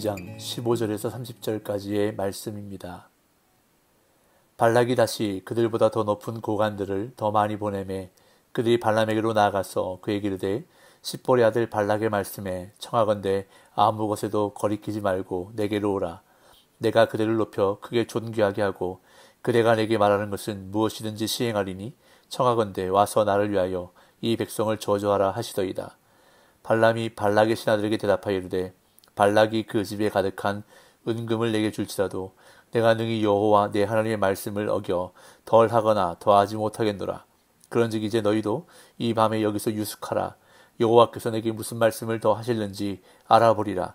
22장 15절에서 30절까지의 말씀입니다. 발락이 다시 그들보다 더 높은 고관들을 더 많이 보내매 그들이 발람에게로 나아가서 그에게 이르되 십보리 아들 발락의 말씀에 청하건대 아무 것에도 거리끼지 말고 내게로 오라. 내가 그들을 높여 크게 존귀하게 하고 그대가 내게 말하는 것은 무엇이든지 시행하리니 청하건대 와서 나를 위하여 이 백성을 저주하라 하시더이다. 발람이 발락의 신하들에게 대답하여 이르되 발락이 그 집에 가득한 은금을 내게 줄지라도 내가 능히 여호와 내 하나님의 말씀을 어겨 덜하거나 더하지 못하겠노라. 그런즉 이제 너희도 이 밤에 여기서 유숙하라. 여호와께서 내게 무슨 말씀을 더 하실는지 알아보리라.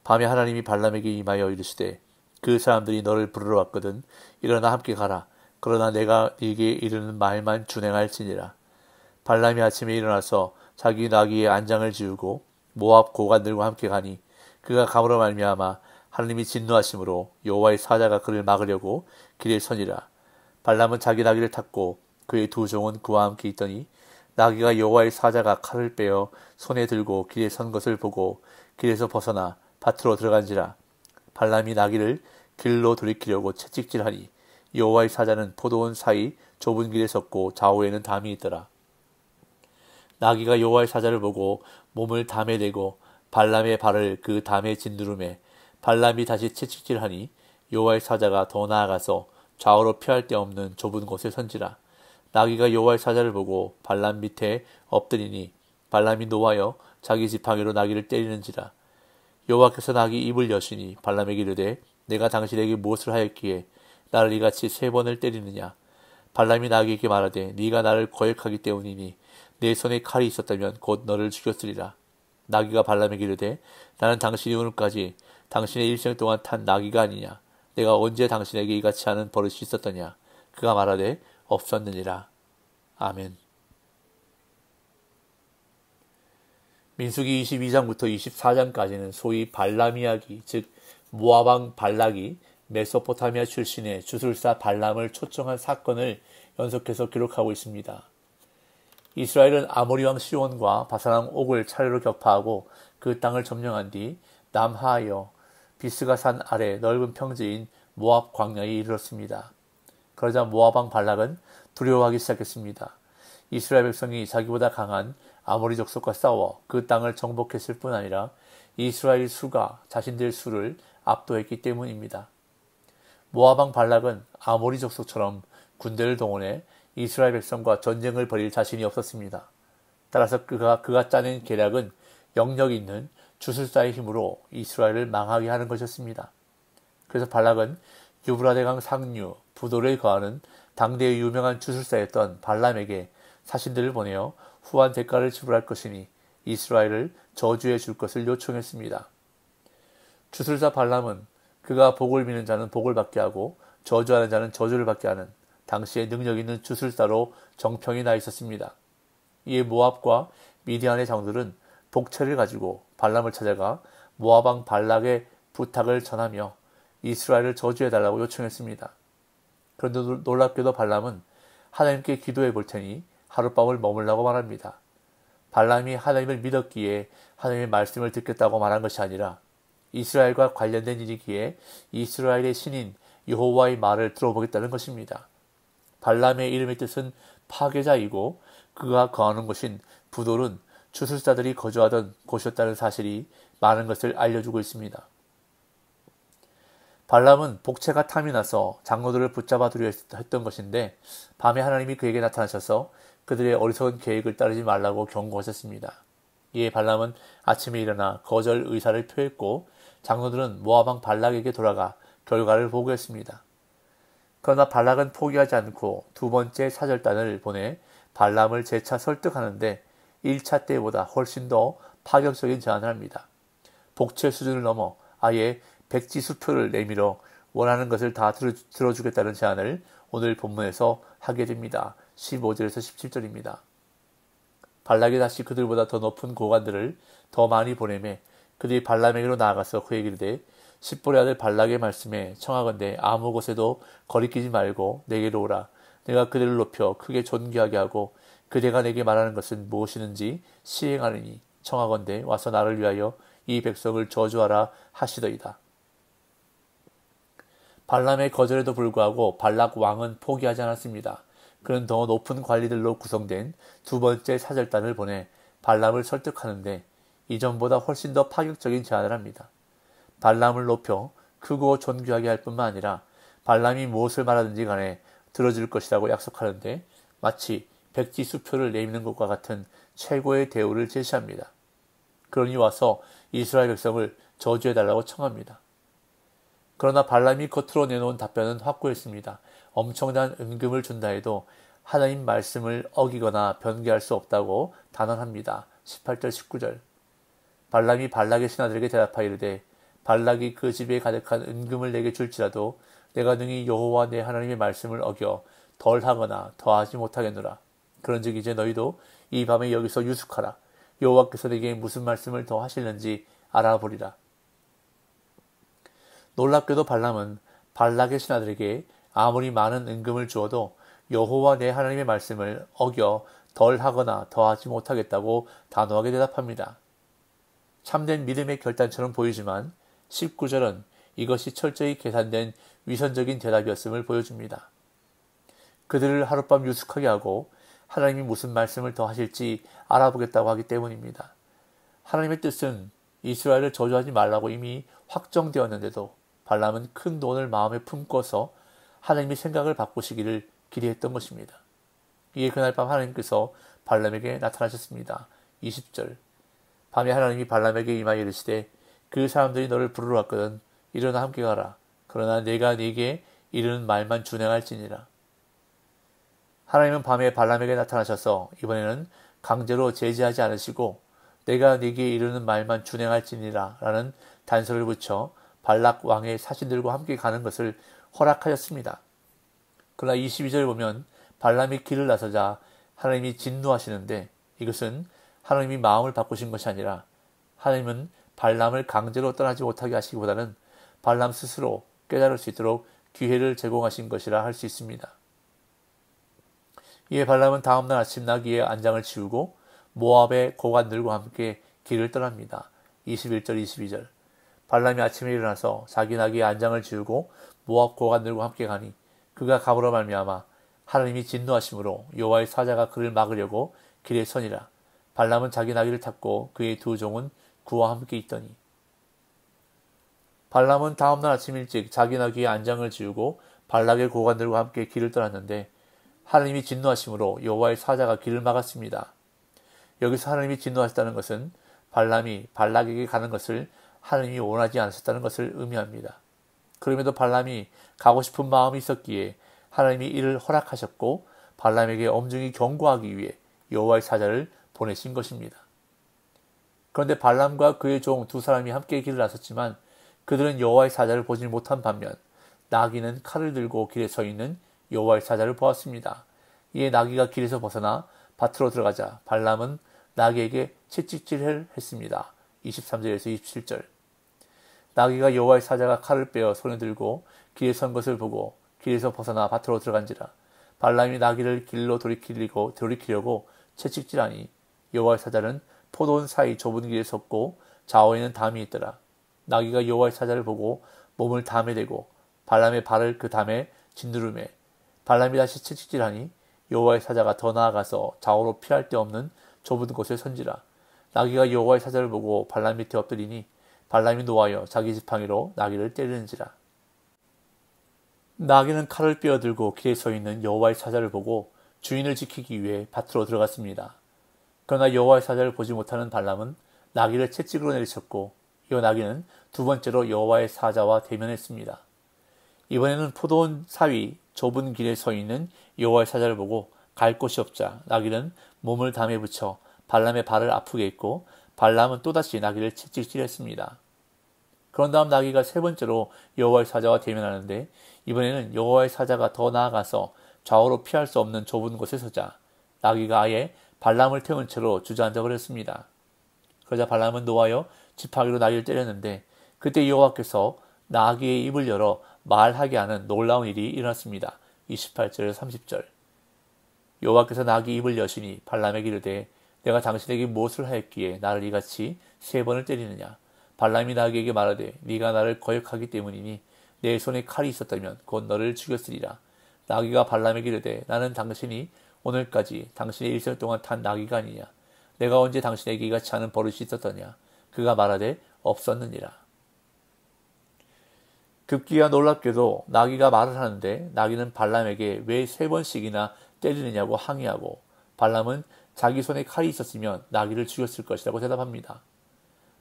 밤에 하나님이 발람에게 임하여 이르시되 그 사람들이 너를 부르러 왔거든. 일어나 함께 가라. 그러나 내가 네게 이르는 말만 준행할지니라. 발람이 아침에 일어나서 자기 나귀의 안장을 지우고 모압 고관들과 함께 가니 그가 감으로 말미암아 하나님이 진노하심으로 여호와의 사자가 그를 막으려고 길에 서니라. 발람은 자기 나귀를 탔고 그의 두 종은 그와 함께 있더니 나귀가 여호와의 사자가 칼을 빼어 손에 들고 길에 선 것을 보고 길에서 벗어나 밭으로 들어간지라. 발람이 나귀를 길로 돌이키려고 채찍질하니 여호와의 사자는 포도원 사이 좁은 길에 섰고 좌우에는 담이 있더라. 나귀가 여호와의 사자를 보고 몸을 담에 대고 발람의 발을 그 담에 짓누르매 발람이 다시 채찍질하니 여호와의 사자가 더 나아가서 좌우로 피할 데 없는 좁은 곳에 선지라. 나귀가 여호와의 사자를 보고 발람 밑에 엎드리니 발람이 노하여 자기 지팡이로 나귀를 때리는지라. 여호와께서 나귀 입을 여시니 발람에게 이르되 내가 당신에게 무엇을 하였기에 나를 이같이 3번을 때리느냐. 발람이 나귀에게 말하되 네가 나를 거역하기 때문이니 내 손에 칼이 있었다면 곧 너를 죽였으리라. 나귀가 발람에게 이르되 나는 당신이 오늘까지 당신의 일생 동안 탄 나귀가 아니냐. 내가 언제 당신에게 이같이 하는 버릇이 있었더냐. 그가 말하되 없었느니라. 아멘. 민수기 22장부터 24장까지는 소위 발람 이야기, 즉 모압 왕 발락이 메소포타미아 출신의 주술사 발람을 초청한 사건을 연속해서 기록하고 있습니다. 이스라엘은 아모리 왕 시온과 바산 왕 옥을 차례로 격파하고 그 땅을 점령한 뒤 남하하여 비스가 산 아래 넓은 평지인 모압 광야에 이르렀습니다. 그러자 모압 왕 발락은 두려워하기 시작했습니다. 이스라엘 백성이 자기보다 강한 아모리 족속과 싸워 그 땅을 정복했을 뿐 아니라 이스라엘 수가 자신들 수를 압도했기 때문입니다. 모압 왕 발락은 아모리 족속처럼 군대를 동원해 이스라엘 백성과 전쟁을 벌일 자신이 없었습니다. 따라서 그가 짜낸 계략은 영역 있는 주술사의 힘으로 이스라엘을 망하게 하는 것이었습니다. 그래서 발락은 유브라데강 상류 부도를 거하는 당대의 유명한 주술사였던 발람에게 사신들을 보내어 후한 대가를 지불할 것이니 이스라엘을 저주해 줄 것을 요청했습니다. 주술사 발람은 그가 복을 비는 자는 복을 받게 하고 저주하는 자는 저주를 받게 하는 당시에 능력 있는 주술사로 정평이 나 있었습니다. 이에 모압과 미디안의 장들은 복채를 가지고 발람을 찾아가 모압 왕 발락의 부탁을 전하며 이스라엘을 저주해달라고 요청했습니다. 그런데 놀랍게도 발람은 하나님께 기도해 볼 테니 하룻밤을 머물라고 말합니다. 발람이 하나님을 믿었기에 하나님의 말씀을 듣겠다고 말한 것이 아니라 이스라엘과 관련된 일이기에 이스라엘의 신인 여호와의 말을 들어보겠다는 것입니다. 발람의 이름의 뜻은 파괴자이고 그가 거하는 곳인 부돌은 주술사들이 거주하던 곳이었다는 사실이 많은 것을 알려주고 있습니다. 발람은 복채가 탐이 나서 장로들을 붙잡아 두려 했던 것인데 밤에 하나님이 그에게 나타나셔서 그들의 어리석은 계획을 따르지 말라고 경고하셨습니다. 이에 발람은 아침에 일어나 거절 의사를 표했고 장로들은 모압 왕 발락에게 돌아가 결과를 보고했습니다. 그러나 발락은 포기하지 않고 두 번째 사절단을 보내 발람을 재차 설득하는데 1차 때보다 훨씬 더 파격적인 제안을 합니다. 복채 수준을 넘어 아예 백지수표를 내밀어 원하는 것을 다 들어주겠다는 제안을 오늘 본문에서 하게 됩니다. 15절에서 17절입니다. 발락이 다시 그들보다 더 높은 고관들을 더 많이 보내매 그들이 발람에게로 나아가서 그에게 이르되 십보리 아들 발락의 말씀에 청하건대 아무 곳에도 거리끼지 말고 내게로 오라. 내가 그들을 높여 크게 존귀하게 하고 그대가 내게 말하는 것은 무엇이든지 시행하리니 청하건대 와서 나를 위하여 이 백성을 저주하라 하시더이다. 발람의 거절에도 불구하고 발락 왕은 포기하지 않았습니다. 그는 더 높은 관리들로 구성된 두 번째 사절단을 보내 발람을 설득하는데 이전보다 훨씬 더 파격적인 제안을 합니다. 발람을 높여 크고 존귀하게 할 뿐만 아니라 발람이 무엇을 말하든지 간에 들어줄 것이라고 약속하는데 마치 백지 수표를 내미는 것과 같은 최고의 대우를 제시합니다. 그러니 와서 이스라엘 백성을 저주해달라고 청합니다. 그러나 발람이 겉으로 내놓은 답변은 확고했습니다. 엄청난 은금을 준다 해도 하나님 말씀을 어기거나 변개할 수 없다고 단언합니다. 18절 19절. 발람이 발락의 신하들에게 대답하이르되 발락이 그 집에 가득한 은금을 내게 줄지라도 내가 능히 여호와 내 하나님의 말씀을 어겨 덜하거나 더하지 못하겠노라. 그런즉 이제 너희도 이 밤에 여기서 유숙하라. 여호와께서 내게 무슨 말씀을 더 하실는지 알아보리라. 놀랍게도 발람은 발락의 신하들에게 아무리 많은 은금을 주어도 여호와 내 하나님의 말씀을 어겨 덜하거나 더하지 못하겠다고 단호하게 대답합니다. 참된 믿음의 결단처럼 보이지만 19절은 이것이 철저히 계산된 위선적인 대답이었음을 보여줍니다. 그들을 하룻밤 유숙하게 하고 하나님이 무슨 말씀을 더 하실지 알아보겠다고 하기 때문입니다. 하나님의 뜻은 이스라엘을 저주하지 말라고 이미 확정되었는데도 발람은 큰 돈을 마음에 품고서 하나님이 생각을 바꾸시기를 기대했던 것입니다. 이에 그날 밤 하나님께서 발람에게 나타나셨습니다. 20절. 밤에 하나님이 발람에게 임하여 이르시되 그 사람들이 너를 부르러 왔거든 일어나 함께 가라. 그러나 내가 네게 이르는 말만 준행할지니라. 하나님은 밤에 발람에게 나타나셔서 이번에는 강제로 제지하지 않으시고 내가 네게 이르는 말만 준행할지니라 라는 단서를 붙여 발락 왕의 사신들과 함께 가는 것을 허락하였습니다. 그러나 22절을 보면 발람이 길을 나서자 하나님이 진노하시는데 이것은 하나님이 마음을 바꾸신 것이 아니라 하나님은 발람을 강제로 떠나지 못하게 하시기보다는 발람 스스로 깨달을 수 있도록 기회를 제공하신 것이라 할 수 있습니다. 이에 발람은 다음날 아침 나귀의 안장을 치우고 모압의 고관들과 함께 길을 떠납니다. 21절 22절. 발람이 아침에 일어나서 자기 나귀의 안장을 지우고 모압 고관들과 함께 가니 그가 감으로 말미암아 하나님이 진노하심으로 여호와의 사자가 그를 막으려고 길에 서니라. 발람은 자기 나귀를 탔고 그의 두 종은 그와 함께 있더니. 발람은 다음날 아침 일찍 자기 나귀의 안장을 지우고 발락의 고관들과 함께 길을 떠났는데 하나님이 진노하심으로 여호와의 사자가 길을 막았습니다. 여기서 하나님이 진노하셨다는 것은 발람이 발락에게 가는 것을 하나님이 원하지 않으셨다는 것을 의미합니다. 그럼에도 발람이 가고 싶은 마음이 있었기에 하나님이 이를 허락하셨고 발람에게 엄중히 경고하기 위해 여호와의 사자를 보내신 것입니다. 그런데 발람과 그의 종 두 사람이 함께 길을 나섰지만 그들은 여호와의 사자를 보지 못한 반면 나귀는 칼을 들고 길에 서 있는 여호와의 사자를 보았습니다. 이에 나귀가 길에서 벗어나 밭으로 들어가자 발람은 나귀에게 채찍질을 했습니다. 23절에서 27절. 나귀가 여호와의 사자가 칼을 빼어 손에 들고 길에 선 것을 보고 길에서 벗어나 밭으로 들어간지라. 발람이 나귀를 길로 돌이키려고 채찍질하니 여호와의 사자는 포도원 사이 좁은 길에 섰고 좌우에는 담이 있더라. 나귀가 여호와의 사자를 보고 몸을 담에 대고 발람의 발을 그 담에 짓누르매 발람이 다시 채찍질하니 여호와의 사자가 더 나아가서 좌우로 피할 데 없는 좁은 곳에 선지라. 나귀가 여호와의 사자를 보고 발람 밑에 엎드리니 발람이 노하여 자기 지팡이로 나귀를 때리는지라. 나귀는 칼을 빼어들고 길에 서 있는 여호와의 사자를 보고 주인을 지키기 위해 밭으로 들어갔습니다. 그러나 여호와의 사자를 보지 못하는 발람은 나귀를 채찍으로 내리쳤고 이 나귀는 두 번째로 여호와의 사자와 대면했습니다. 이번에는 포도원 사위 좁은 길에 서 있는 여호와의 사자를 보고 갈 곳이 없자 나귀는 몸을 담에 붙여 발람의 발을 아프게 했고 발람은 또다시 나귀를 채찍질했습니다. 그런 다음 나귀가 세 번째로 여호와의 사자와 대면하는데 이번에는 여호와의 사자가 더 나아가서 좌우로 피할 수 없는 좁은 곳에 서자 나귀가 아예 발람을 태운 채로 주저앉아 버렸습니다. 그러자 발람은 노하여 지팡이로 나귀를 때렸는데 그때 여호와께서 나귀의 입을 열어 말하게 하는 놀라운 일이 일어났습니다. 28절에서 30절. 여호와께서 나귀 입을 여시니 발람에게 이르되 내가 당신에게 무엇을 하였기에 나를 이같이 세 번을 때리느냐. 발람이 나귀에게 말하되 네가 나를 거역하기 때문이니 내 손에 칼이 있었다면 곧 너를 죽였으리라. 나귀가 발람에게 이르되 나는 당신이 오늘까지 당신의 일생 동안 탄 나귀가 아니냐. 내가 언제 당신에게 이같이 하는 버릇이 있었더냐. 그가 말하되 없었느니라. 급기야 놀랍게도 나귀가 말을 하는데 나귀는 발람에게 왜 3번씩이나 때리느냐고 항의하고 발람은 자기 손에 칼이 있었으면 나귀를 죽였을 것이라고 대답합니다.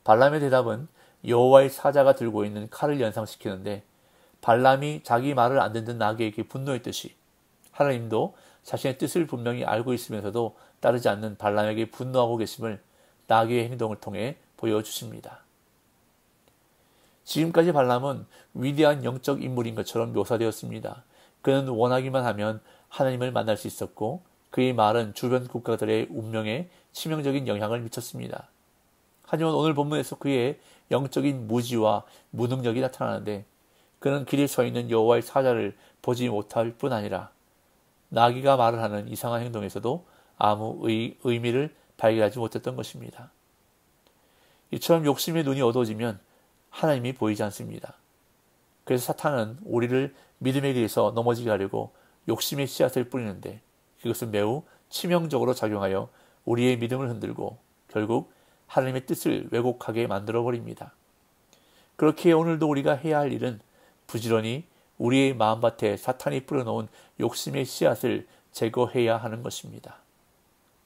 발람의 대답은 여호와의 사자가 들고 있는 칼을 연상시키는데 발람이 자기 말을 안 듣는 나귀에게 분노했듯이 하나님도 자신의 뜻을 분명히 알고 있으면서도 따르지 않는 발람에게 분노하고 계심을 나귀의 행동을 통해 보여주십니다. 지금까지 발람은 위대한 영적 인물인 것처럼 묘사되었습니다. 그는 원하기만 하면 하나님을 만날 수 있었고 그의 말은 주변 국가들의 운명에 치명적인 영향을 미쳤습니다. 하지만 오늘 본문에서 그의 영적인 무지와 무능력이 나타나는데 그는 길에 서 있는 여호와의 사자를 보지 못할 뿐 아니라 나귀가 말을 하는 이상한 행동에서도 아무 의미를 발견하지 못했던 것입니다. 이처럼 욕심의 눈이 어두워지면 하나님이 보이지 않습니다. 그래서 사탄은 우리를 믿음에 대해서 넘어지게 하려고 욕심의 씨앗을 뿌리는데 그것은 매우 치명적으로 작용하여 우리의 믿음을 흔들고 결국 하나님의 뜻을 왜곡하게 만들어버립니다. 그렇게 오늘도 우리가 해야 할 일은 부지런히 우리의 마음밭에 사탄이 뿌려놓은 욕심의 씨앗을 제거해야 하는 것입니다.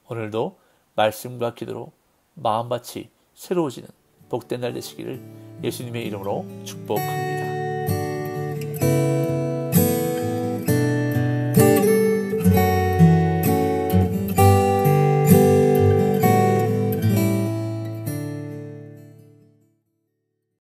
오늘도 말씀과 기도로 마음밭이 새로워지는 복된 날 되시기를 예수님의 이름으로 축복합니다.